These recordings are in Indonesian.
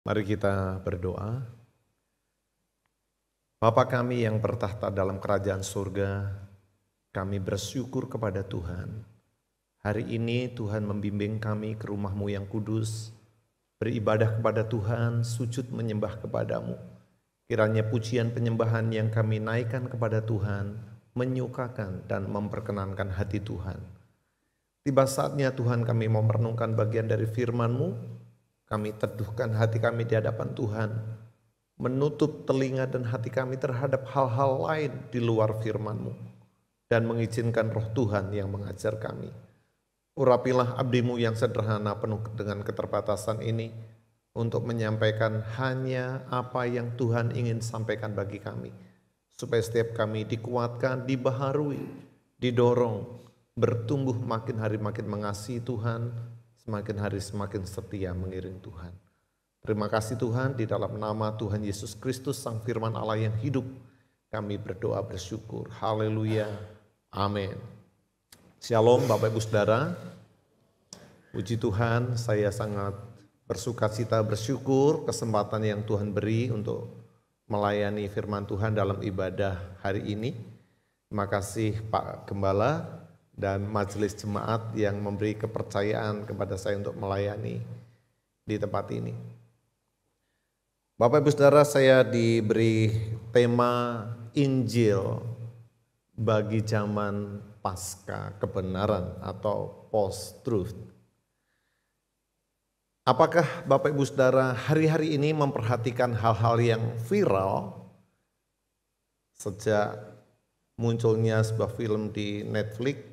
Mari kita berdoa. Bapa kami yang bertahta dalam kerajaan surga, kami bersyukur kepada Tuhan. Hari ini Tuhan membimbing kami ke rumah-Mu yang kudus, beribadah kepada Tuhan, sujud menyembah kepadamu. Kiranya pujian penyembahan yang kami naikkan kepada Tuhan, menyukakan dan memperkenankan hati Tuhan. Tiba saatnya Tuhan kami mau merenungkan bagian dari firman-Mu. Kami teduhkan hati kami di hadapan Tuhan, menutup telinga dan hati kami terhadap hal-hal lain di luar firman-Mu, dan mengizinkan roh Tuhan yang mengajar kami. Urapilah abdi-Mu yang sederhana penuh dengan keterbatasan ini, untuk menyampaikan hanya apa yang Tuhan ingin sampaikan bagi kami, supaya setiap kami dikuatkan, dibaharui, didorong, bertumbuh makin hari makin mengasihi Tuhan, semakin hari semakin setia mengiring Tuhan. Terima kasih Tuhan, di dalam nama Tuhan Yesus Kristus Sang Firman Allah yang hidup, kami berdoa bersyukur. Haleluya. Amin. Shalom Bapak Ibu Saudara. Puji Tuhan, saya sangat bersukacita bersyukur kesempatan yang Tuhan beri untuk melayani firman Tuhan dalam ibadah hari ini. Terima kasih Pak Gembala dan majelis jemaat yang memberi kepercayaan kepada saya untuk melayani di tempat ini. Bapak Ibu Saudara, saya diberi tema Injil bagi zaman pasca kebenaran atau post-truth. Apakah Bapak Ibu Saudara hari-hari ini memperhatikan hal-hal yang viral sejak munculnya sebuah film di Netflix,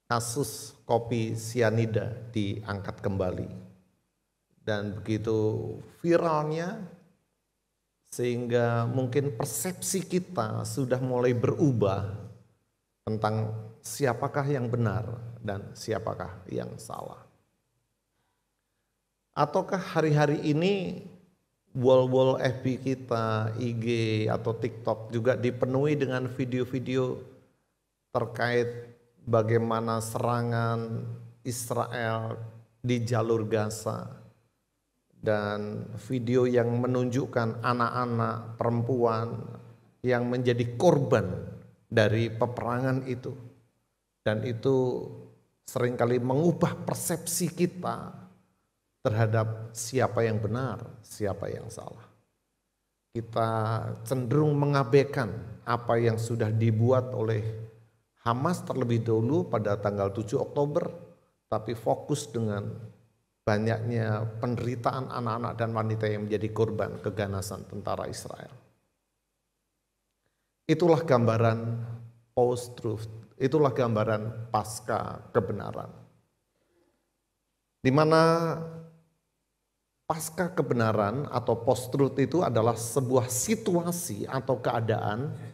kasus kopi sianida diangkat kembali, dan begitu viralnya sehingga mungkin persepsi kita sudah mulai berubah tentang siapakah yang benar dan siapakah yang salah. Ataukah hari-hari ini wall-wall FB kita, IG atau TikTok juga dipenuhi dengan video-video terkait bagaimana serangan Israel di jalur Gaza, dan video yang menunjukkan anak-anak, perempuan yang menjadi korban dari peperangan itu. Dan itu seringkali mengubah persepsi kita terhadap siapa yang benar, siapa yang salah. Kita cenderung mengabaikan apa yang sudah dibuat oleh Hamas terlebih dahulu pada tanggal 7 Oktober, tapi fokus dengan banyaknya penderitaan anak-anak dan wanita yang menjadi korban keganasan tentara Israel. Itulah gambaran post-truth, itulah gambaran pasca kebenaran. Di mana pasca kebenaran atau post-truth itu adalah sebuah situasi atau keadaan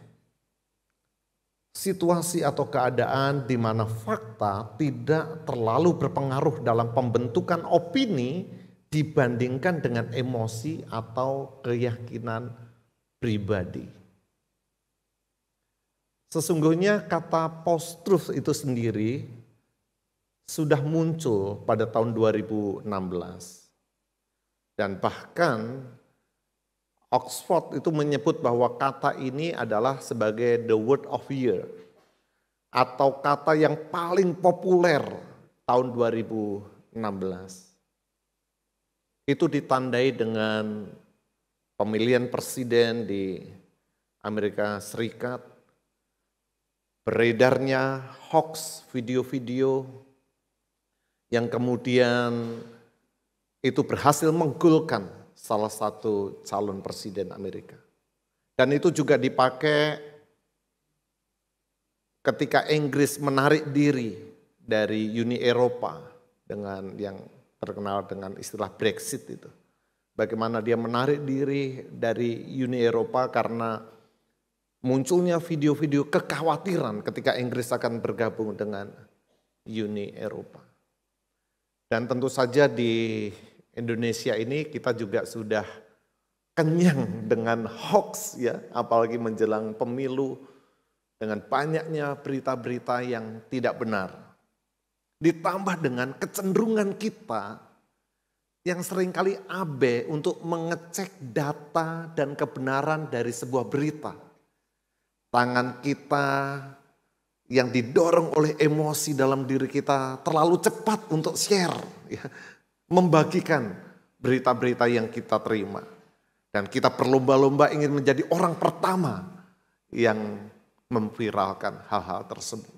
di mana fakta tidak terlalu berpengaruh dalam pembentukan opini dibandingkan dengan emosi atau keyakinan pribadi. Sesungguhnya kata post-truth itu sendiri sudah muncul pada tahun 2016. Dan bahkan Oxford itu menyebut bahwa kata ini adalah sebagai the word of year atau kata yang paling populer tahun 2016. Itu ditandai dengan pemilihan presiden di Amerika Serikat, beredarnya hoax video-video yang kemudian itu berhasil menggolkan salah satu calon presiden Amerika. Dan itu juga dipakai ketika Inggris menarik diri dari Uni Eropa dengan yang terkenal dengan istilah Brexit itu. Bagaimana dia menarik diri dari Uni Eropa karena munculnya video-video kekhawatiran ketika Inggris akan bergabung dengan Uni Eropa. Dan tentu saja di Indonesia ini kita juga sudah kenyang dengan hoax ya, apalagi menjelang pemilu dengan banyaknya berita-berita yang tidak benar. Ditambah dengan kecenderungan kita yang seringkali abai untuk mengecek data dan kebenaran dari sebuah berita. Tangan kita yang didorong oleh emosi dalam diri kita terlalu cepat untuk share, ya, membagikan berita-berita yang kita terima. Dan kita berlomba-lomba ingin menjadi orang pertama yang memviralkan hal-hal tersebut.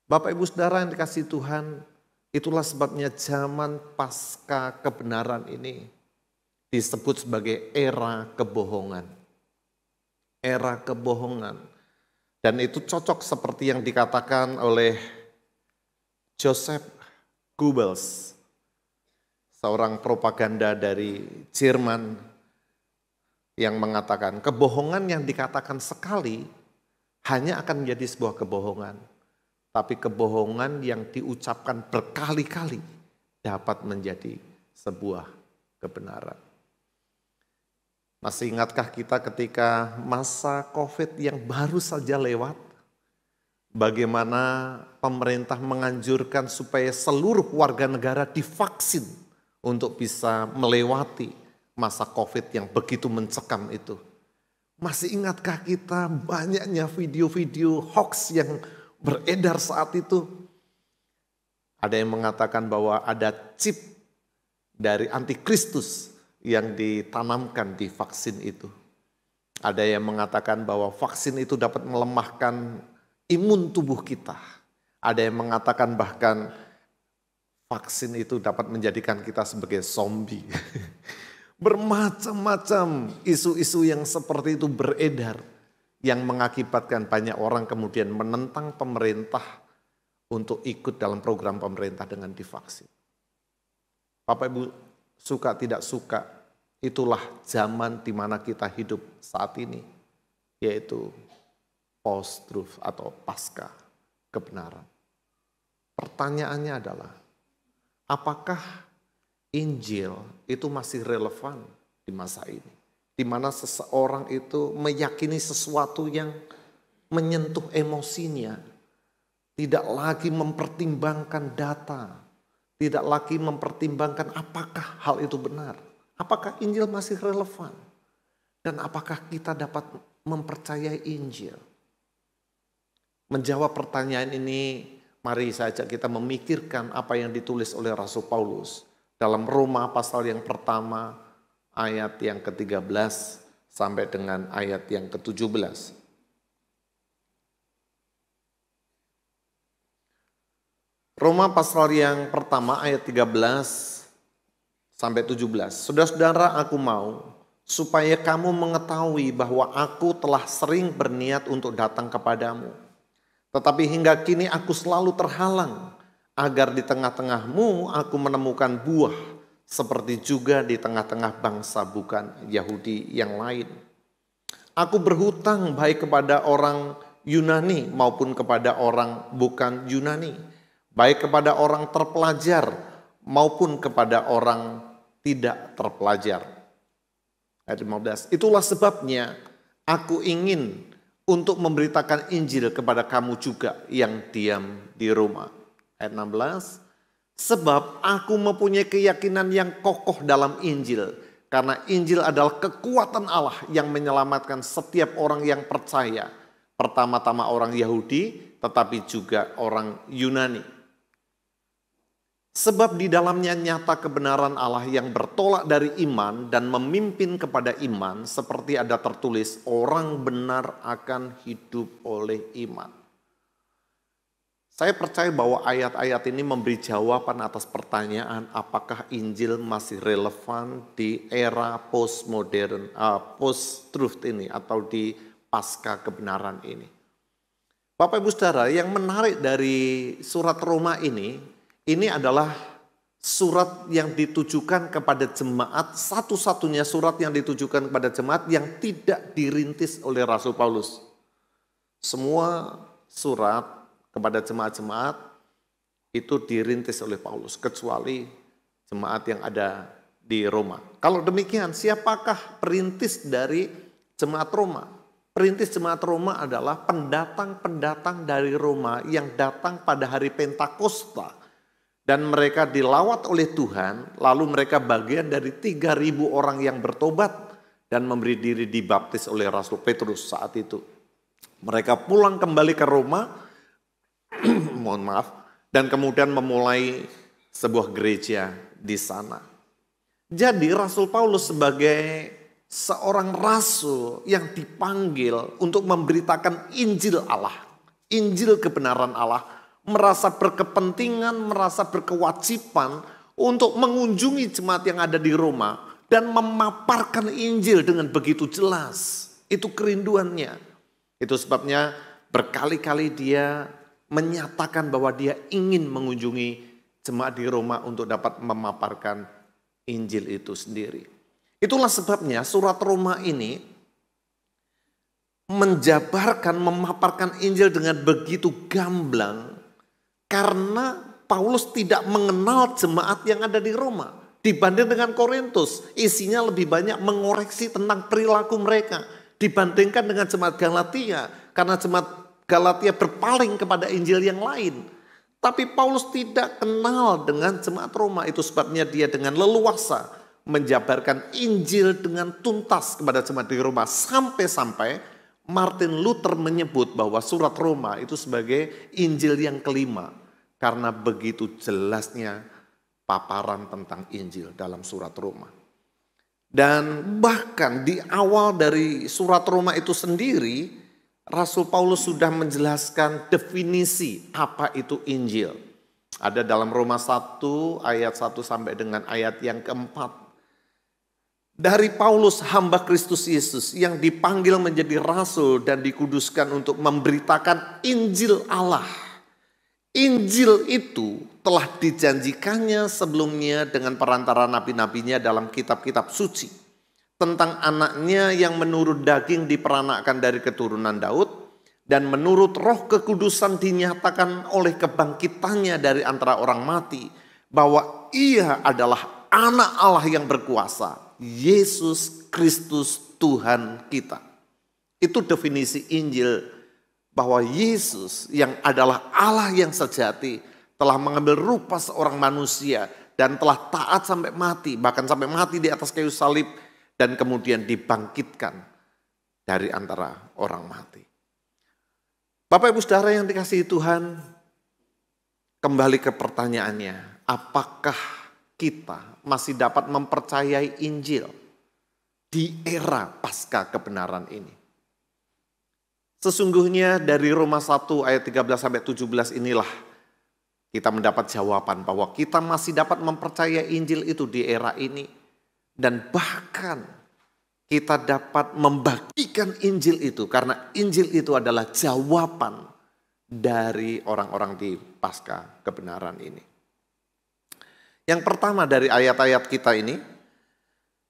Bapak Ibu Saudara yang dikasihi Tuhan, itulah sebabnya zaman pasca kebenaran ini disebut sebagai era kebohongan. Era kebohongan. Dan itu cocok seperti yang dikatakan oleh Joseph Goebbels, seorang propaganda dari Jerman, yang mengatakan kebohongan yang dikatakan sekali hanya akan menjadi sebuah kebohongan. Tapi kebohongan yang diucapkan berkali-kali dapat menjadi sebuah kebenaran. Masih ingatkah kita ketika masa COVID yang baru saja lewat? Bagaimana pemerintah menganjurkan supaya seluruh warga negara divaksin untuk bisa melewati masa COVID yang begitu mencekam itu. Masih ingatkah kita banyaknya video-video hoax yang beredar saat itu? Ada yang mengatakan bahwa ada chip dari antikristus yang ditanamkan di vaksin itu. Ada yang mengatakan bahwa vaksin itu dapat melemahkan imun tubuh kita. Ada yang mengatakan bahkan vaksin itu dapat menjadikan kita sebagai zombie. Bermacam-macam isu-isu yang seperti itu beredar, yang mengakibatkan banyak orang kemudian menentang pemerintah untuk ikut dalam program pemerintah dengan divaksin. Bapak Ibu, suka tidak suka, itulah zaman di mana kita hidup saat ini, yaitu post-truth atau pasca kebenaran. Pertanyaannya adalah, apakah Injil itu masih relevan di masa ini? Di mana seseorang itu meyakini sesuatu yang menyentuh emosinya, tidak lagi mempertimbangkan data, tidak lagi mempertimbangkan apakah hal itu benar, apakah Injil masih relevan, dan apakah kita dapat mempercayai Injil. Menjawab pertanyaan ini, mari saja kita memikirkan apa yang ditulis oleh Rasul Paulus dalam Roma pasal yang pertama, ayat yang ke-13 sampai dengan ayat yang ke-17. Roma pasal yang pertama ayat 13 sampai 17. Saudara-saudara, aku mau supaya kamu mengetahui bahwa aku telah sering berniat untuk datang kepadamu. Tetapi hingga kini aku selalu terhalang agar di tengah-tengahmu aku menemukan buah seperti juga di tengah-tengah bangsa bukan Yahudi yang lain. Aku berhutang baik kepada orang Yunani maupun kepada orang bukan Yunani, baik kepada orang terpelajar maupun kepada orang tidak terpelajar. Ayat 15, itulah sebabnya aku ingin untuk memberitakan Injil kepada kamu juga yang diam di rumah. Ayat 16, sebab aku mempunyai keyakinan yang kokoh dalam Injil, karena Injil adalah kekuatan Allah yang menyelamatkan setiap orang yang percaya, pertama-tama orang Yahudi tetapi juga orang Yunani. Sebab di dalamnya nyata kebenaran Allah yang bertolak dari iman dan memimpin kepada iman, seperti ada tertulis, orang benar akan hidup oleh iman. Saya percaya bahwa ayat-ayat ini memberi jawaban atas pertanyaan apakah Injil masih relevan di era postmodern, post-truth ini atau di pasca kebenaran ini. Bapak Ibu Saudara, yang menarik dari surat Roma ini adalah surat yang ditujukan kepada jemaat, satu-satunya surat yang ditujukan kepada jemaat yang tidak dirintis oleh Rasul Paulus. Semua surat kepada jemaat-jemaat itu dirintis oleh Paulus, kecuali jemaat yang ada di Roma. Kalau demikian, siapakah perintis dari jemaat Roma? Perintis jemaat Roma adalah pendatang-pendatang dari Roma yang datang pada hari Pentakosta Dan mereka dilawat oleh Tuhan, lalu mereka bagian dari 3.000 orang yang bertobat dan memberi diri dibaptis oleh Rasul Petrus saat itu. Mereka pulang kembali ke Roma, mohon maaf, dan kemudian memulai sebuah gereja di sana. Jadi Rasul Paulus sebagai seorang rasul yang dipanggil untuk memberitakan Injil Allah, Injil kebenaran Allah, merasa berkepentingan, merasa berkewajiban untuk mengunjungi jemaat yang ada di Roma dan memaparkan Injil dengan begitu jelas. Itu kerinduannya. Itu sebabnya berkali-kali dia menyatakan bahwa dia ingin mengunjungi jemaat di Roma untuk dapat memaparkan Injil itu sendiri. Itulah sebabnya surat Roma ini menjabarkan, memaparkan Injil dengan begitu gamblang. Karena Paulus tidak mengenal jemaat yang ada di Roma. Dibanding dengan Korintus, isinya lebih banyak mengoreksi tentang perilaku mereka. Dibandingkan dengan jemaat Galatia, karena jemaat Galatia berpaling kepada Injil yang lain. Tapi Paulus tidak kenal dengan jemaat Roma, itu sebabnya dia dengan leluasa menjabarkan Injil dengan tuntas kepada jemaat di Roma. Sampai-sampai Martin Luther menyebut bahwa surat Roma itu sebagai Injil yang kelima. Karena begitu jelasnya paparan tentang Injil dalam surat Roma. Dan bahkan di awal dari surat Roma itu sendiri, Rasul Paulus sudah menjelaskan definisi apa itu Injil. Ada dalam Roma 1 ayat 1 sampai dengan ayat yang keempat. Dari Paulus hamba Kristus Yesus yang dipanggil menjadi rasul dan dikuduskan untuk memberitakan Injil Allah. Injil itu telah dijanjikannya sebelumnya dengan perantara nabi-nabinya dalam kitab-kitab suci. Tentang anaknya yang menurut daging diperanakkan dari keturunan Daud. Dan menurut roh kekudusan dinyatakan oleh kebangkitannya dari antara orang mati. Bahwa ia adalah anak Allah yang berkuasa. Yesus Kristus Tuhan kita. Itu definisi Injil. Bahwa Yesus yang adalah Allah yang sejati telah mengambil rupa seorang manusia dan telah taat sampai mati, bahkan sampai mati di atas kayu salib dan kemudian dibangkitkan dari antara orang mati. Bapak Ibu Saudara yang dikasihi Tuhan, kembali ke pertanyaannya, apakah kita masih dapat mempercayai Injil di era pasca kebenaran ini? Sesungguhnya dari Roma 1 ayat 13 sampai 17 inilah kita mendapat jawaban bahwa kita masih dapat mempercayai Injil itu di era ini. Dan bahkan kita dapat membagikan Injil itu karena Injil itu adalah jawaban dari orang-orang di pasca kebenaran ini. Yang pertama dari ayat-ayat kita ini,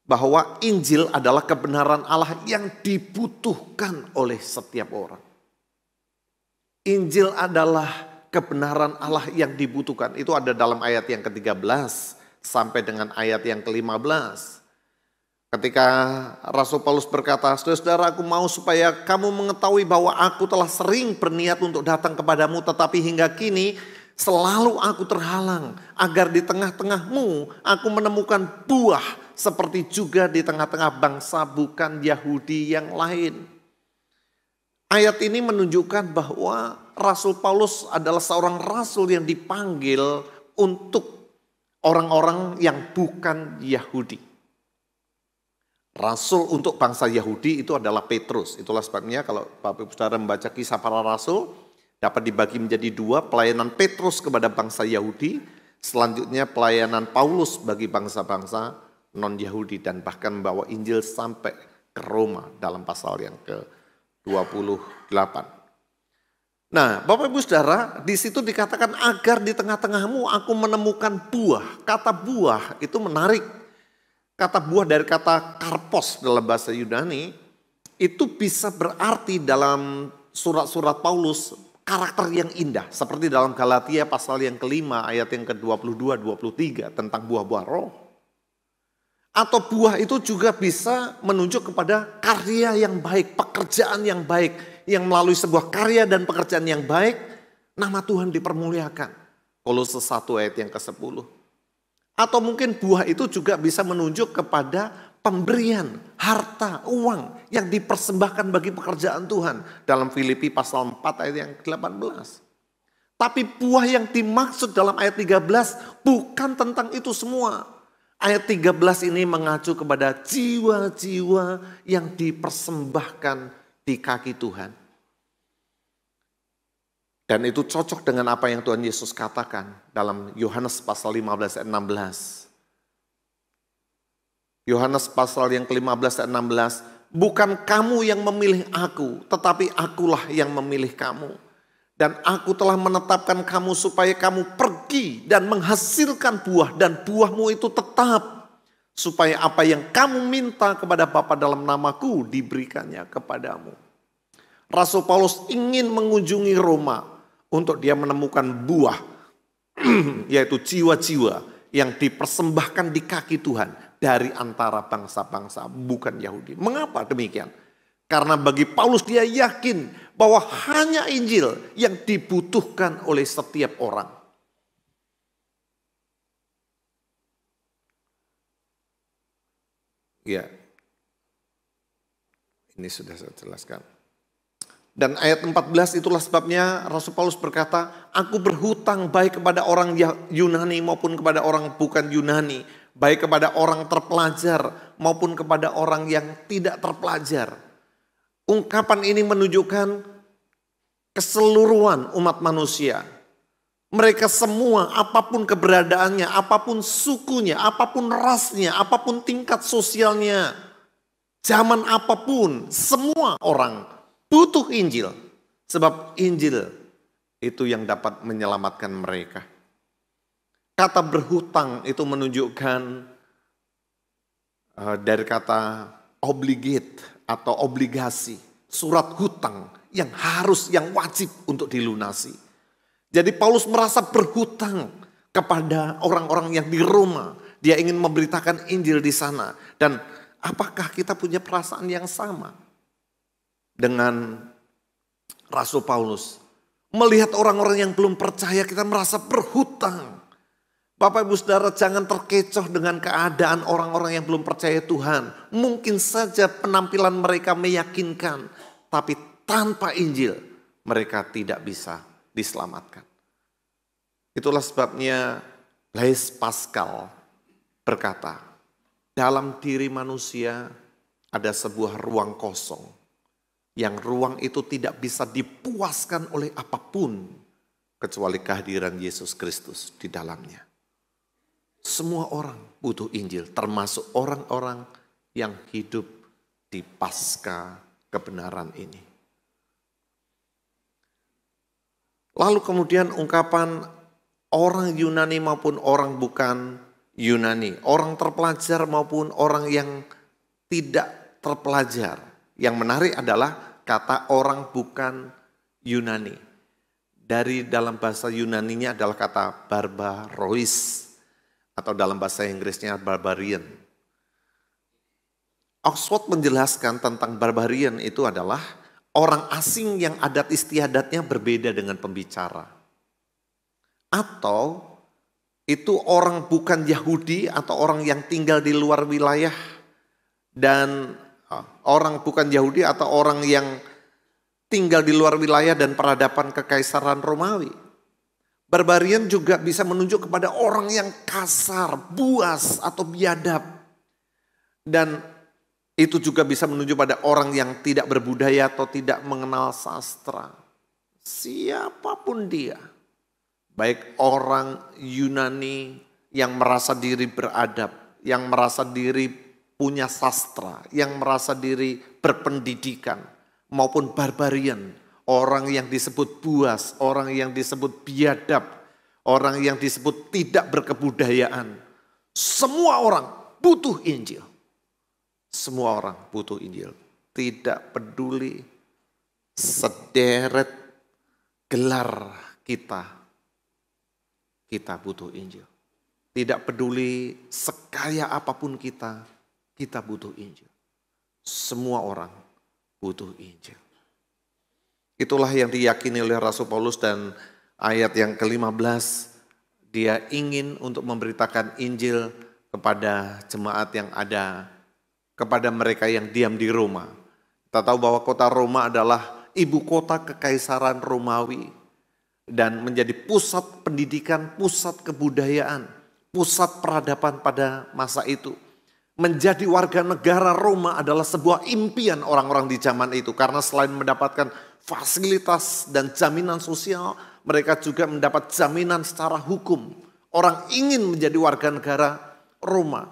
bahwa Injil adalah kebenaran Allah yang dibutuhkan oleh setiap orang. Injil adalah kebenaran Allah yang dibutuhkan. Itu ada dalam ayat yang ke-13 sampai dengan ayat yang ke-15. Ketika Rasul Paulus berkata, saudara-saudara, aku mau supaya kamu mengetahui bahwa aku telah sering berniat untuk datang kepadamu, tetapi hingga kini selalu aku terhalang agar di tengah-tengahmu aku menemukan buah seperti juga di tengah-tengah bangsa bukan Yahudi yang lain. Ayat ini menunjukkan bahwa Rasul Paulus adalah seorang rasul yang dipanggil untuk orang-orang yang bukan Yahudi. Rasul untuk bangsa Yahudi itu adalah Petrus. Itulah sebabnya kalau Bapak Ibu Saudara membaca kisah para rasul, dapat dibagi menjadi dua, pelayanan Petrus kepada bangsa Yahudi, selanjutnya pelayanan Paulus bagi bangsa-bangsa non-Yahudi dan bahkan membawa Injil sampai ke Roma dalam pasal yang ke-28. Nah, Bapak Ibu Saudara, di situ dikatakan agar di tengah-tengahmu aku menemukan buah. Kata buah itu menarik. Kata buah dari kata karpos dalam bahasa Yunani itu bisa berarti dalam surat-surat Paulus karakter yang indah. Seperti dalam Galatia pasal yang kelima ayat yang ke-22-23 tentang buah-buah roh. Atau buah itu juga bisa menunjuk kepada karya yang baik, pekerjaan yang baik. Yang melalui sebuah karya dan pekerjaan yang baik, nama Tuhan dipermuliakan. Kolose 1 ayat yang ke-10. Atau mungkin buah itu juga bisa menunjuk kepada pemberian harta, uang yang dipersembahkan bagi pekerjaan Tuhan. Dalam Filipi pasal 4 ayat yang ke-18. Tapi buah yang dimaksud dalam ayat 13 bukan tentang itu semua. Ayat 13 ini mengacu kepada jiwa-jiwa yang dipersembahkan di kaki Tuhan. Dan itu cocok dengan apa yang Tuhan Yesus katakan dalam Yohanes pasal 15 ayat 16. Yohanes pasal yang ke-15 ayat 16. Bukan kamu yang memilih aku, tetapi akulah yang memilih kamu. Dan aku telah menetapkan kamu supaya kamu pergi dan menghasilkan buah. Dan buahmu itu tetap. Supaya apa yang kamu minta kepada Bapa dalam namaku diberikannya kepadamu. Rasul Paulus ingin mengunjungi Roma untuk dia menemukan buah. Yaitu jiwa-jiwa yang dipersembahkan di kaki Tuhan dari antara bangsa-bangsa bukan Yahudi. Mengapa demikian? Karena bagi Paulus dia yakin bahwa hanya Injil yang dibutuhkan oleh setiap orang. Ya, ini sudah saya jelaskan. Dan ayat 14 itulah sebabnya Rasul Paulus berkata, aku berhutang baik kepada orang Yunani maupun kepada orang bukan Yunani. Baik kepada orang terpelajar maupun kepada orang yang tidak terpelajar. Ungkapan ini menunjukkan keseluruhan umat manusia. Mereka semua apapun keberadaannya, apapun sukunya, apapun rasnya, apapun tingkat sosialnya. Zaman apapun, semua orang butuh Injil. Sebab Injil itu yang dapat menyelamatkan mereka. Kata berhutang itu menunjukkan dari kata obligate atau obligasi. Surat hutang yang harus, yang wajib untuk dilunasi. Jadi Paulus merasa berhutang kepada orang-orang yang di Roma. Dia ingin memberitakan Injil di sana. Dan apakah kita punya perasaan yang sama dengan Rasul Paulus? Melihat orang-orang yang belum percaya, kita merasa berhutang. Bapak Ibu Saudara, jangan terkecoh dengan keadaan orang-orang yang belum percaya Tuhan. Mungkin saja penampilan mereka meyakinkan, tapi tanpa Injil mereka tidak bisa diselamatkan. Itulah sebabnya Blaise Pascal berkata, dalam diri manusia ada sebuah ruang kosong. Yang ruang itu tidak bisa dipuaskan oleh apapun kecuali kehadiran Yesus Kristus di dalamnya. Semua orang butuh Injil, termasuk orang-orang yang hidup di pasca kebenaran ini. Lalu kemudian ungkapan orang Yunani maupun orang bukan Yunani, orang terpelajar maupun orang yang tidak terpelajar. Yang menarik adalah kata orang bukan Yunani. Dari dalam bahasa Yunaninya adalah kata barbarois. Atau dalam bahasa Inggrisnya barbarian. Oxford menjelaskan tentang barbarian itu adalah orang asing yang adat istiadatnya berbeda dengan pembicara. Atau itu orang bukan Yahudi atau orang yang tinggal di luar wilayah. Dan orang bukan Yahudi atau orang yang tinggal di luar wilayah dan peradaban kekaisaran Romawi. Barbarian juga bisa menunjuk kepada orang yang kasar, buas atau biadab. Dan itu juga bisa menunjuk pada orang yang tidak berbudaya atau tidak mengenal sastra. Siapapun dia, baik orang Yunani yang merasa diri beradab, yang merasa diri punya sastra, yang merasa diri berpendidikan, maupun barbarian. Orang yang disebut buas, orang yang disebut biadab, orang yang disebut tidak berkebudayaan. Semua orang butuh Injil. Semua orang butuh Injil. Tidak peduli sederet gelar kita. Kita butuh Injil. Tidak peduli sekaya apapun kita butuh Injil. Semua orang butuh Injil. Itulah yang diyakini oleh Rasul Paulus dan ayat yang ke-15 Dia ingin untuk memberitakan Injil kepada jemaat yang ada, kepada mereka yang diam di Roma. Kita tahu bahwa kota Roma adalah ibu kota kekaisaran Romawi dan menjadi pusat pendidikan, pusat kebudayaan, pusat peradaban pada masa itu. Menjadi warga negara Roma adalah sebuah impian orang-orang di zaman itu, karena selain mendapatkan fasilitas dan jaminan sosial, mereka juga mendapat jaminan secara hukum. Orang ingin menjadi warga negara Roma.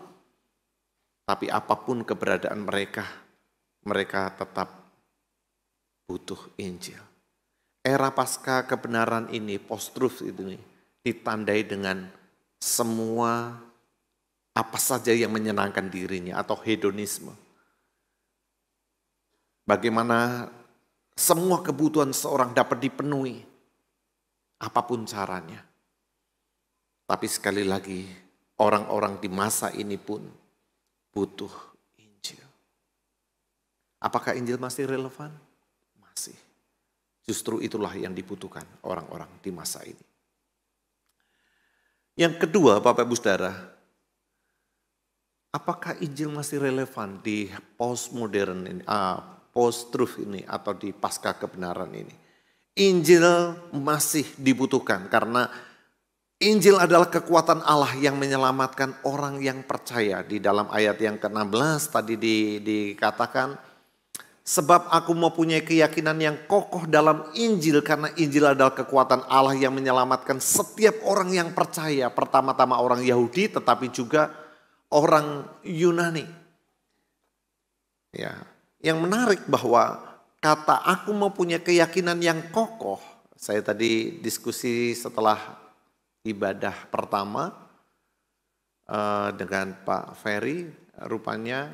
Tapi apapun keberadaan mereka, mereka tetap butuh Injil. Era pasca kebenaran ini, post-truth ini, ditandai dengan semua apa saja yang menyenangkan dirinya atau hedonisme. Bagaimana semua kebutuhan seorang dapat dipenuhi, apapun caranya. Tapi sekali lagi, orang-orang di masa ini pun butuh Injil. Apakah Injil masih relevan? Masih. Justru itulah yang dibutuhkan orang-orang di masa ini. Yang kedua, Bapak Ibu Saudara, apakah Injil masih relevan di postmodern ini, post-truth ini atau di pasca kebenaran ini? Injil masih dibutuhkan karena Injil adalah kekuatan Allah yang menyelamatkan orang yang percaya. Di dalam ayat yang ke-16 tadi dikatakan, sebab aku mempunyai keyakinan yang kokoh dalam Injil karena Injil adalah kekuatan Allah yang menyelamatkan setiap orang yang percaya. Pertama-tama orang Yahudi tetapi juga orang Yunani. Ya, yang menarik bahwa kata aku mempunyai keyakinan yang kokoh. Saya tadi diskusi setelah ibadah pertama dengan Pak Ferry, rupanya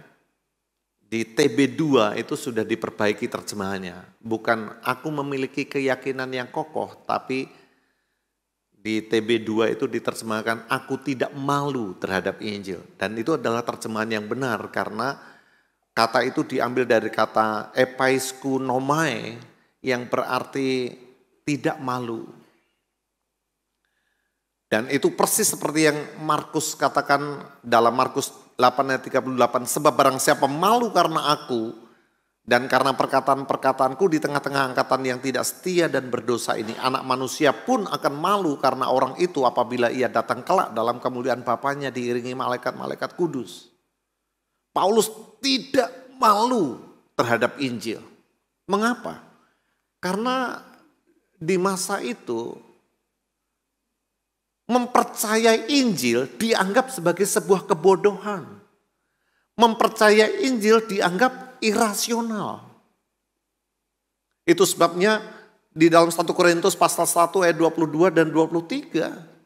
di TB2 itu sudah diperbaiki terjemahannya. Bukan aku memiliki keyakinan yang kokoh, tapi di TB2 itu diterjemahkan aku tidak malu terhadap Injil. Dan itu adalah terjemahan yang benar karena kata itu diambil dari kata epaiskunomai yang berarti tidak malu. Dan itu persis seperti yang Markus katakan dalam Markus 8 ayat 38. Sebab barang siapa malu karena aku dan karena perkataan-perkataanku di tengah-tengah angkatan yang tidak setia dan berdosa ini. Anak manusia pun akan malu karena orang itu apabila ia datang kelak dalam kemuliaan Bapanya diiringi malaikat-malaikat kudus. Paulus tidak malu terhadap Injil. Mengapa? Karena di masa itu mempercayai Injil dianggap sebagai sebuah kebodohan. Mempercayai Injil dianggap irasional. Itu sebabnya di dalam 1 Korintus pasal 1 ayat 22 dan 23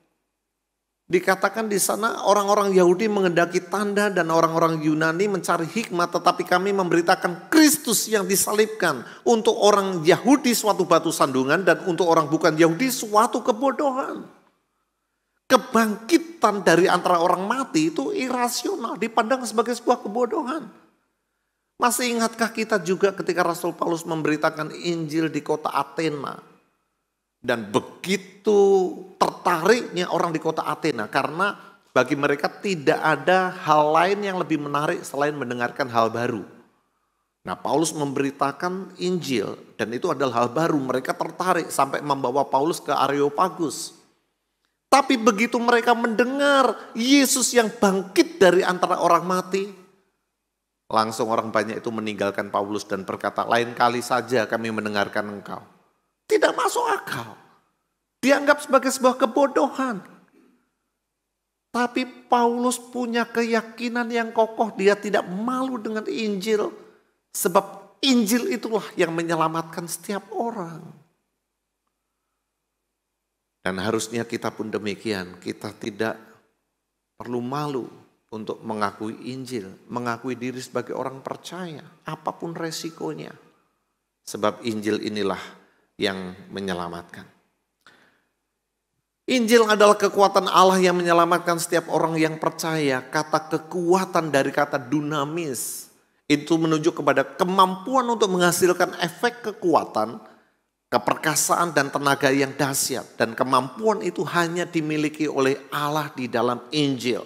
dikatakan di sana orang-orang Yahudi menghendaki tanda dan orang-orang Yunani mencari hikmat, tetapi kami memberitakan Kristus yang disalibkan. Untuk orang Yahudi suatu batu sandungan dan untuk orang bukan Yahudi suatu kebodohan. Kebangkitan dari antara orang mati itu irasional, dipandang sebagai sebuah kebodohan. Masih ingatkah kita juga ketika Rasul Paulus memberitakan Injil di kota Athena? Dan begitu tertariknya orang di kota Athena karena bagi mereka tidak ada hal lain yang lebih menarik selain mendengarkan hal baru. Nah, Paulus memberitakan Injil dan itu adalah hal baru. Mereka tertarik sampai membawa Paulus ke Areopagus. Tapi begitu mereka mendengar Yesus yang bangkit dari antara orang mati, langsung orang banyak itu meninggalkan Paulus dan berkata, lain kali saja kami mendengarkan engkau. Tidak masuk akal. Dianggap sebagai sebuah kebodohan. Tapi Paulus punya keyakinan yang kokoh, dia tidak malu dengan Injil. Sebab Injil itulah yang menyelamatkan setiap orang. Dan harusnya kita pun demikian, kita tidak perlu malu untuk mengakui Injil, mengakui diri sebagai orang percaya, apapun resikonya. Sebab Injil inilah yang menyelamatkan. Injil adalah kekuatan Allah yang menyelamatkan setiap orang yang percaya. Kata kekuatan dari kata dunamis, itu menunjuk kepada kemampuan untuk menghasilkan efek kekuatan keperkasaan dan tenaga yang dahsyat. Dan kemampuan itu hanya dimiliki oleh Allah di dalam Injil.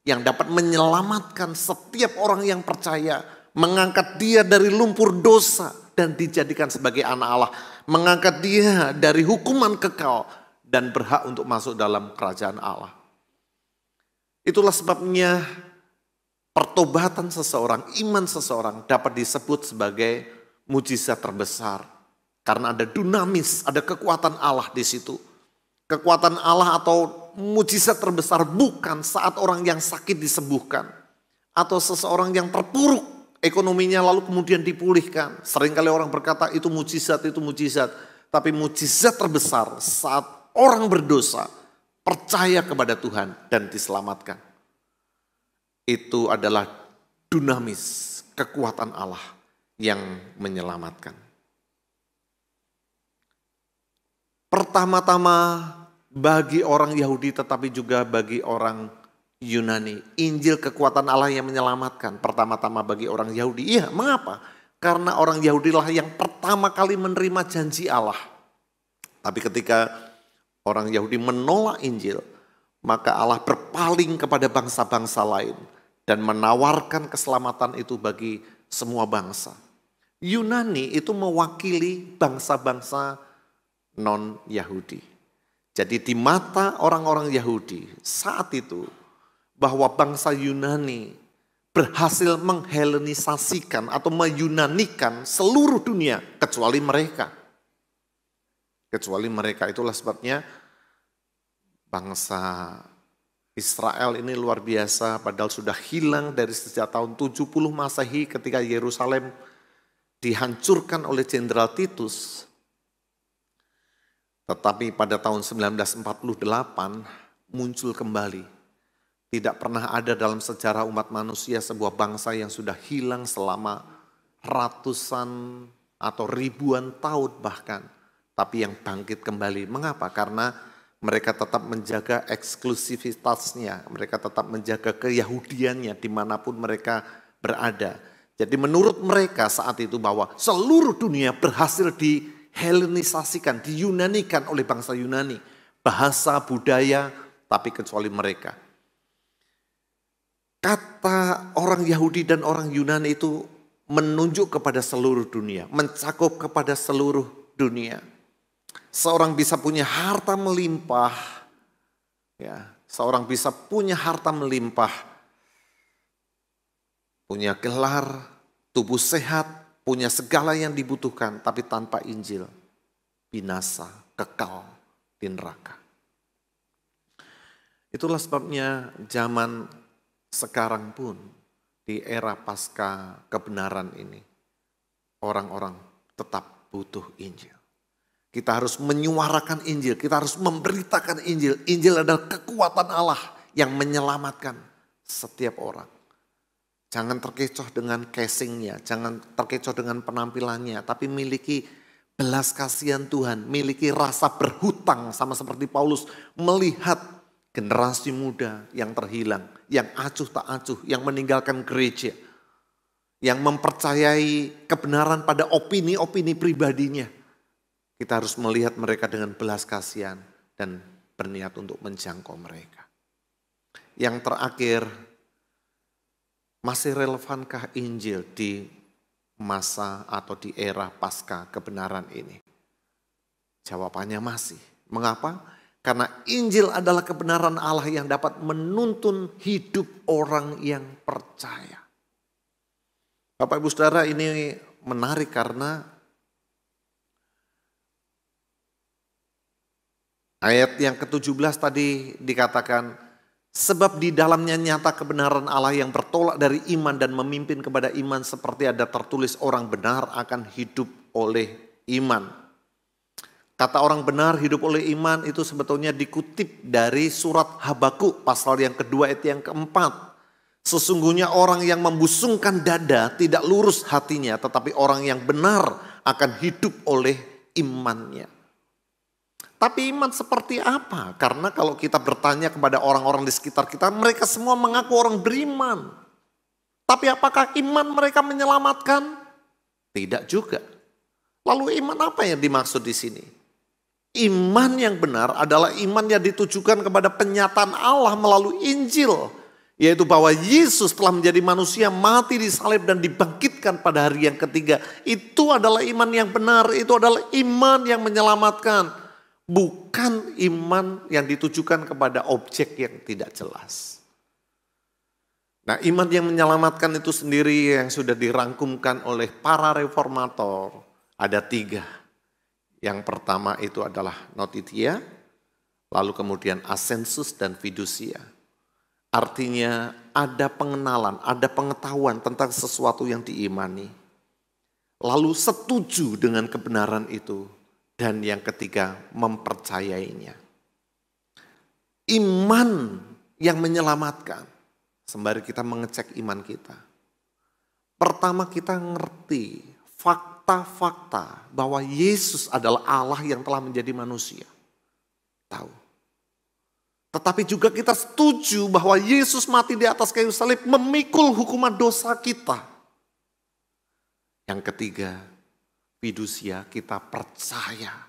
Yang dapat menyelamatkan setiap orang yang percaya. Mengangkat dia dari lumpur dosa dan dijadikan sebagai anak Allah. Mengangkat dia dari hukuman kekal dan berhak untuk masuk dalam kerajaan Allah. Itulah sebabnya pertobatan seseorang, iman seseorang dapat disebut sebagai mujizat terbesar. Karena ada dunamis, ada kekuatan Allah di situ. Kekuatan Allah atau mujizat terbesar bukan saat orang yang sakit disembuhkan. Atau seseorang yang terpuruk ekonominya lalu kemudian dipulihkan. Seringkali orang berkata itu mujizat, itu mujizat. Tapi mujizat terbesar saat orang berdosa percaya kepada Tuhan dan diselamatkan. Itu adalah dunamis, kekuatan Allah yang menyelamatkan. Pertama-tama bagi orang Yahudi tetapi juga bagi orang Yunani. Injil kekuatan Allah yang menyelamatkan. Pertama-tama bagi orang Yahudi. Iya, mengapa? Karena orang Yahudi lah yang pertama kali menerima janji Allah. Tapi ketika orang Yahudi menolak Injil, maka Allah berpaling kepada bangsa-bangsa lain dan menawarkan keselamatan itu bagi semua bangsa. Yunani itu mewakili bangsa-bangsa non-Yahudi. Jadi di mata orang-orang Yahudi saat itu bahwa bangsa Yunani berhasil menghelenisasikan atau meyunanikan seluruh dunia kecuali mereka. Kecuali mereka, itulah sebabnya bangsa Israel ini luar biasa padahal sudah hilang dari sejak tahun 70 Masehi ketika Yerusalem dihancurkan oleh Jenderal Titus. Tetapi pada tahun 1948 muncul kembali. Tidak pernah ada dalam sejarah umat manusia sebuah bangsa yang sudah hilang selama ratusan atau ribuan tahun bahkan. Tapi yang bangkit kembali. Mengapa? Karena mereka tetap menjaga eksklusivitasnya. Mereka tetap menjaga keyahudiannya dimanapun mereka berada. Jadi menurut mereka saat itu bahwa seluruh dunia berhasil dihelenisasikan, diyunanikan oleh bangsa Yunani. Bahasa, budaya, tapi kecuali mereka. Kata orang Yahudi dan orang Yunani itu menunjuk kepada seluruh dunia. Mencakup kepada seluruh dunia. Seorang bisa punya harta melimpah. Ya, seorang bisa punya harta melimpah. Punya gelar, tubuh sehat, punya segala yang dibutuhkan, tapi tanpa Injil, binasa, kekal di neraka. Itulah sebabnya zaman sekarang pun di era pasca kebenaran ini, orang-orang tetap butuh Injil. Kita harus menyuarakan Injil, kita harus memberitakan Injil. Injil adalah kekuatan Allah yang menyelamatkan setiap orang. Jangan terkecoh dengan casingnya, jangan terkecoh dengan penampilannya, tapi miliki belas kasihan Tuhan, miliki rasa berhutang sama seperti Paulus melihat generasi muda yang terhilang, yang acuh tak acuh, yang meninggalkan gereja, yang mempercayai kebenaran pada opini-opini pribadinya. Kita harus melihat mereka dengan belas kasihan dan berniat untuk menjangkau mereka. Yang terakhir, masih relevankah Injil di masa atau di era pasca kebenaran ini? Jawabannya masih. Mengapa? Karena Injil adalah kebenaran Allah yang dapat menuntun hidup orang yang percaya. Bapak Ibu Saudara, ini menarik karena ayat yang ke-17 tadi dikatakan, sebab di dalamnya nyata kebenaran Allah yang bertolak dari iman dan memimpin kepada iman seperti ada tertulis orang benar akan hidup oleh iman. Kata orang benar hidup oleh iman itu sebetulnya dikutip dari surat Habakuk pasal yang kedua ayat yang keempat. Sesungguhnya orang yang membusungkan dada tidak lurus hatinya, tetapi orang yang benar akan hidup oleh imannya. Tapi iman seperti apa? Karena kalau kita bertanya kepada orang-orang di sekitar kita, mereka semua mengaku orang beriman. Tapi apakah iman mereka menyelamatkan? Tidak juga. Lalu iman apa yang dimaksud di sini? Iman yang benar adalah iman yang ditujukan kepada penyataan Allah melalui Injil. Yaitu bahwa Yesus telah menjadi manusia, mati di salib dan dibangkitkan pada hari yang ketiga. Itu adalah iman yang benar, itu adalah iman yang menyelamatkan. Bukan iman yang ditujukan kepada objek yang tidak jelas. Nah, iman yang menyelamatkan itu sendiri yang sudah dirangkumkan oleh para reformator. Ada 3. Yang pertama itu adalah notitia, lalu kemudian assensus dan fiducia. Artinya ada pengenalan, ada pengetahuan tentang sesuatu yang diimani. Lalu setuju dengan kebenaran itu. Dan yang ketiga, mempercayainya. Iman yang menyelamatkan. Sembari kita mengecek iman kita. Pertama kita ngerti fakta-fakta bahwa Yesus adalah Allah yang telah menjadi manusia. Tahu. Tetapi juga kita setuju bahwa Yesus mati di atas kayu salib memikul hukuman dosa kita. Yang ketiga, fidusia, kita percaya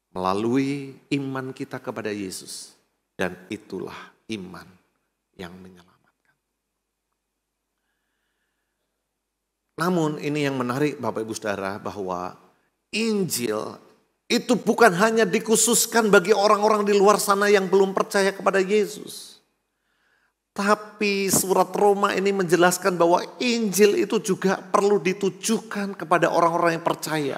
melalui iman kita kepada Yesus. Dan itulah iman yang menyelamatkan. Namun ini yang menarik Bapak Ibu Saudara, bahwa Injil itu bukan hanya dikhususkan bagi orang-orang di luar sana yang belum percaya kepada Yesus. Tapi surat Roma ini menjelaskan bahwa Injil itu juga perlu ditujukan kepada orang-orang yang percaya.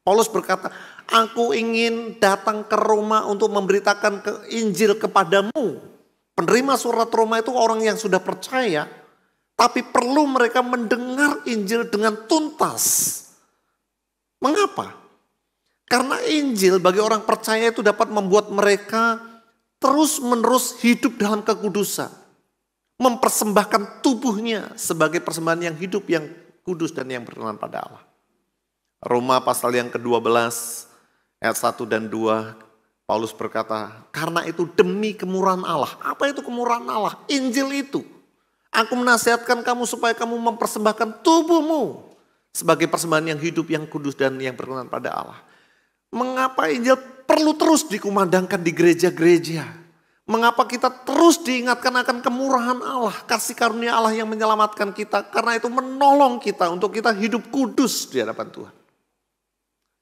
Paulus berkata, aku ingin datang ke Roma untuk memberitakan Injil kepadamu. Penerima surat Roma itu orang yang sudah percaya. Tapi perlu mereka mendengar Injil dengan tuntas. Mengapa? Karena Injil bagi orang percaya itu dapat membuat mereka terus-menerus hidup dalam kekudusan. Mempersembahkan tubuhnya sebagai persembahan yang hidup, yang kudus dan yang berkenan pada Allah. Roma pasal yang ke-12 ayat 1 dan 2, Paulus berkata, karena itu demi kemurahan Allah. Apa itu kemurahan Allah? Injil itu. Aku menasihatkan kamu supaya kamu mempersembahkan tubuhmu sebagai persembahan yang hidup, yang kudus dan yang berkenan pada Allah. Mengapa Injil perlu terus dikumandangkan di gereja-gereja? Mengapa kita terus diingatkan akan kemurahan Allah, kasih karunia Allah yang menyelamatkan kita? Karena itu menolong kita untuk kita hidup kudus di hadapan Tuhan.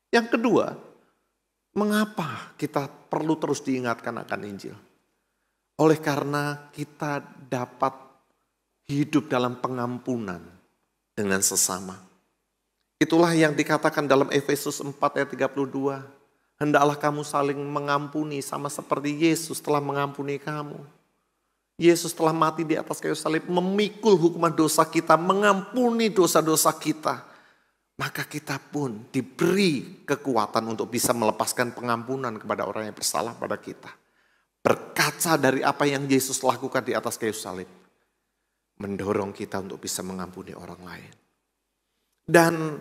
Yang kedua, mengapa kita perlu terus diingatkan akan Injil? Oleh karena kita dapat hidup dalam pengampunan dengan sesama. Itulah yang dikatakan dalam Efesus 4 ayat 32. Hendaklah kamu saling mengampuni sama seperti Yesus telah mengampuni kamu. Yesus telah mati di atas kayu salib, memikul hukuman dosa kita, mengampuni dosa-dosa kita. Maka kita pun diberi kekuatan untuk bisa melepaskan pengampunan kepada orang yang bersalah pada kita. Berkaca dari apa yang Yesus lakukan di atas kayu salib. Mendorong kita untuk bisa mengampuni orang lain. Dan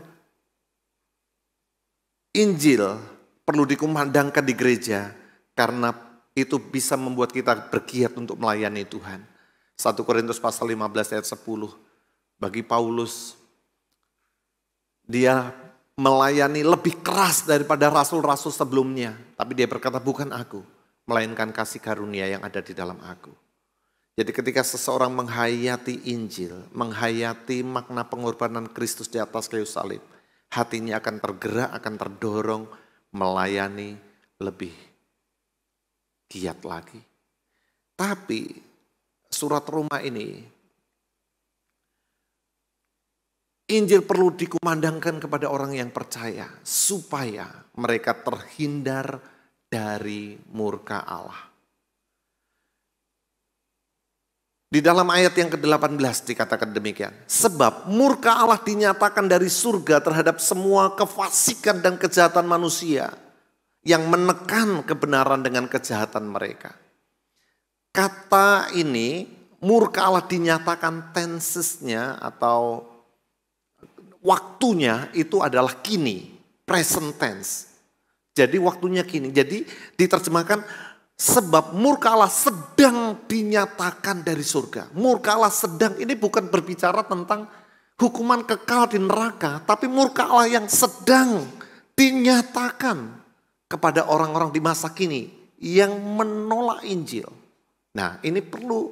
Injil perlu dikumandangkan di gereja karena itu bisa membuat kita bergiat untuk melayani Tuhan. 1 Korintus pasal 15 ayat 10. Bagi Paulus, dia melayani lebih keras daripada rasul-rasul sebelumnya. Tapi dia berkata, bukan aku, melainkan kasih karunia yang ada di dalam aku. Jadi ketika seseorang menghayati Injil, menghayati makna pengorbanan Kristus di atas kayu salib, hatinya akan tergerak, akan terdorong melayani lebih giat lagi. Tapi surat Roma ini, Injil perlu dikumandangkan kepada orang yang percaya supaya mereka terhindar dari murka Allah. Di dalam ayat yang ke-18 dikatakan demikian. Sebab murka Allah dinyatakan dari surga terhadap semua kefasikan dan kejahatan manusia yang menekan kebenaran dengan kejahatan mereka. Kata ini, murka Allah dinyatakan tensesnya atau waktunya itu adalah kini, present tense. Jadi waktunya kini. Jadi diterjemahkan, sebab murka Allah sedang dinyatakan dari surga. Murka Allah sedang, ini bukan berbicara tentang hukuman kekal di neraka, tapi murka Allah yang sedang dinyatakan kepada orang-orang di masa kini yang menolak Injil. Nah, ini perlu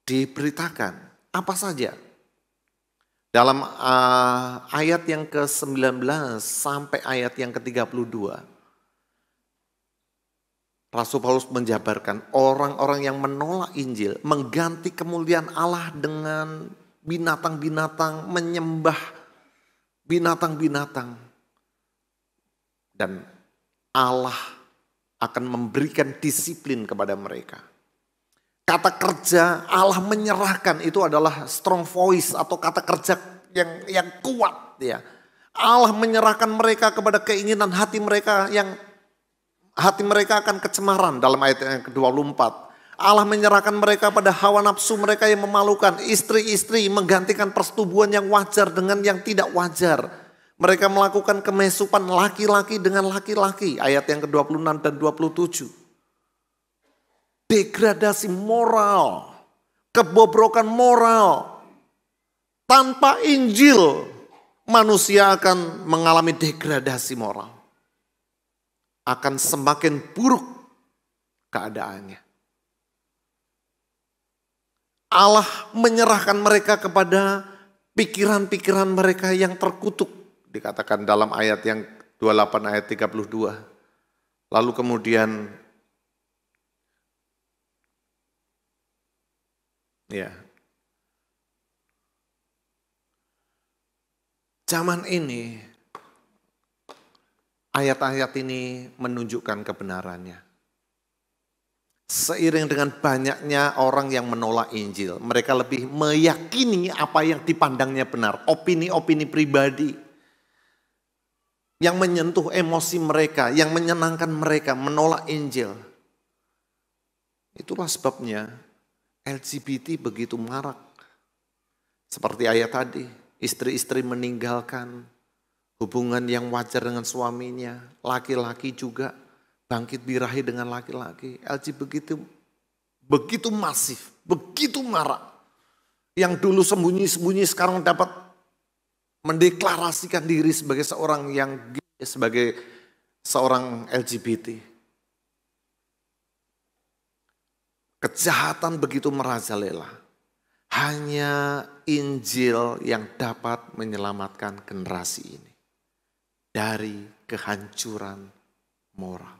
diberitakan. Apa saja? Dalam ayat yang ke-19 sampai ayat yang ke-32, Rasul Paulus menjabarkan orang-orang yang menolak Injil mengganti kemuliaan Allah dengan binatang-binatang, menyembah binatang-binatang. Dan Allah akan memberikan disiplin kepada mereka. Kata kerja Allah menyerahkan itu adalah strong voice atau kata kerja yang kuat ya. Allah menyerahkan mereka kepada keinginan hati mereka yang hati mereka akan kecemaran dalam ayat yang ke-24. Allah menyerahkan mereka pada hawa nafsu mereka yang memalukan. Istri-istri menggantikan persetubuhan yang wajar dengan yang tidak wajar. Mereka melakukan kemesupan laki-laki dengan laki-laki. Ayat yang ke-26 dan 27. Degradasi moral. Kebobrokan moral. Tanpa Injil manusia akan mengalami degradasi moral. Akan semakin buruk keadaannya. Allah menyerahkan mereka kepada pikiran-pikiran mereka yang terkutuk. Dikatakan dalam ayat yang 28 ayat 32. Lalu kemudian ya. Zaman ini ayat-ayat ini menunjukkan kebenarannya. Seiring dengan banyaknya orang yang menolak Injil, mereka lebih meyakini apa yang dipandangnya benar. Opini-opini pribadi yang menyentuh emosi mereka, yang menyenangkan mereka, menolak Injil. Itulah sebabnya LGBT begitu marak. Seperti ayat tadi, istri-istri meninggalkan hubungan yang wajar dengan suaminya, laki-laki juga bangkit birahi dengan laki-laki. LGBT begitu masif, begitu marak. Yang dulu sembunyi-sembunyi sekarang dapat mendeklarasikan diri sebagai seorang yang sebagai seorang LGBT. Kejahatan begitu merajalela. Hanya Injil yang dapat menyelamatkan generasi ini dari kehancuran moral.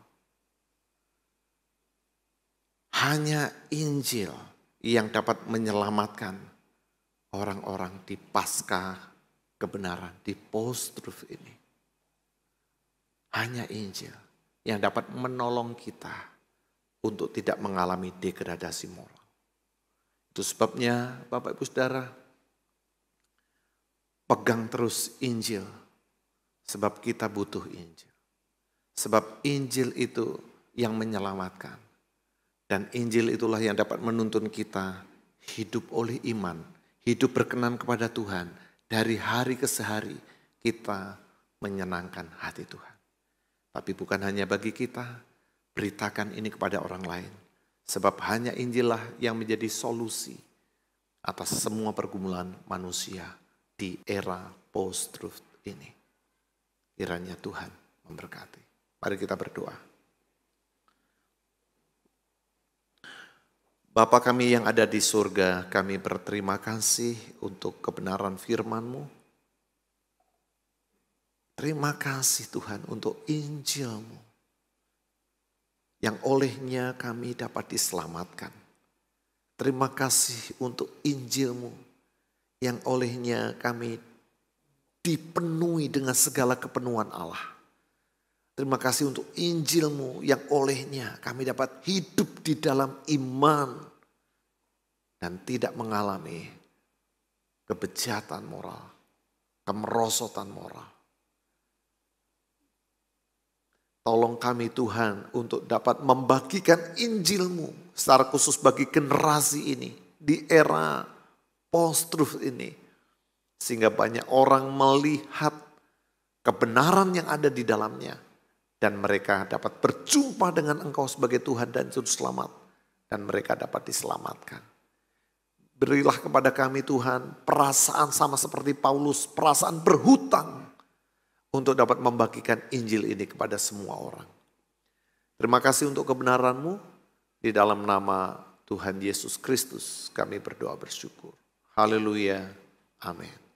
Hanya Injil yang dapat menyelamatkan orang-orang di pasca kebenaran, di post-truth ini. Hanya Injil yang dapat menolong kita untuk tidak mengalami degradasi moral. Itu sebabnya Bapak Ibu Saudara, pegang terus Injil. Sebab kita butuh Injil. Sebab Injil itu yang menyelamatkan. Dan Injil itulah yang dapat menuntun kita hidup oleh iman. Hidup berkenan kepada Tuhan. Dari hari ke hari kita menyenangkan hati Tuhan. Tapi bukan hanya bagi kita, beritakan ini kepada orang lain. Sebab hanya Injil lah yang menjadi solusi atas semua pergumulan manusia di era post-truth ini. Kiranya Tuhan memberkati. Mari kita berdoa. Bapa kami yang ada di surga, kami berterima kasih untuk kebenaran firman-Mu. Terima kasih Tuhan untuk Injil-Mu. Yang olehnya kami dapat diselamatkan. Terima kasih untuk Injil-Mu. Yang olehnya kami dipenuhi dengan segala kepenuhan Allah. Terima kasih untuk Injil-Mu yang olehnya kami dapat hidup di dalam iman dan tidak mengalami kebejatan moral, kemerosotan moral. Tolong kami Tuhan untuk dapat membagikan Injil-Mu secara khusus bagi generasi ini di era post-truth ini. Sehingga banyak orang melihat kebenaran yang ada di dalamnya. Dan mereka dapat berjumpa dengan Engkau sebagai Tuhan dan Juru Selamat. Dan mereka dapat diselamatkan. Berilah kepada kami Tuhan perasaan sama seperti Paulus, perasaan berhutang untuk dapat membagikan Injil ini kepada semua orang. Terima kasih untuk kebenaran-Mu, di dalam nama Tuhan Yesus Kristus kami berdoa bersyukur. Haleluya, amin.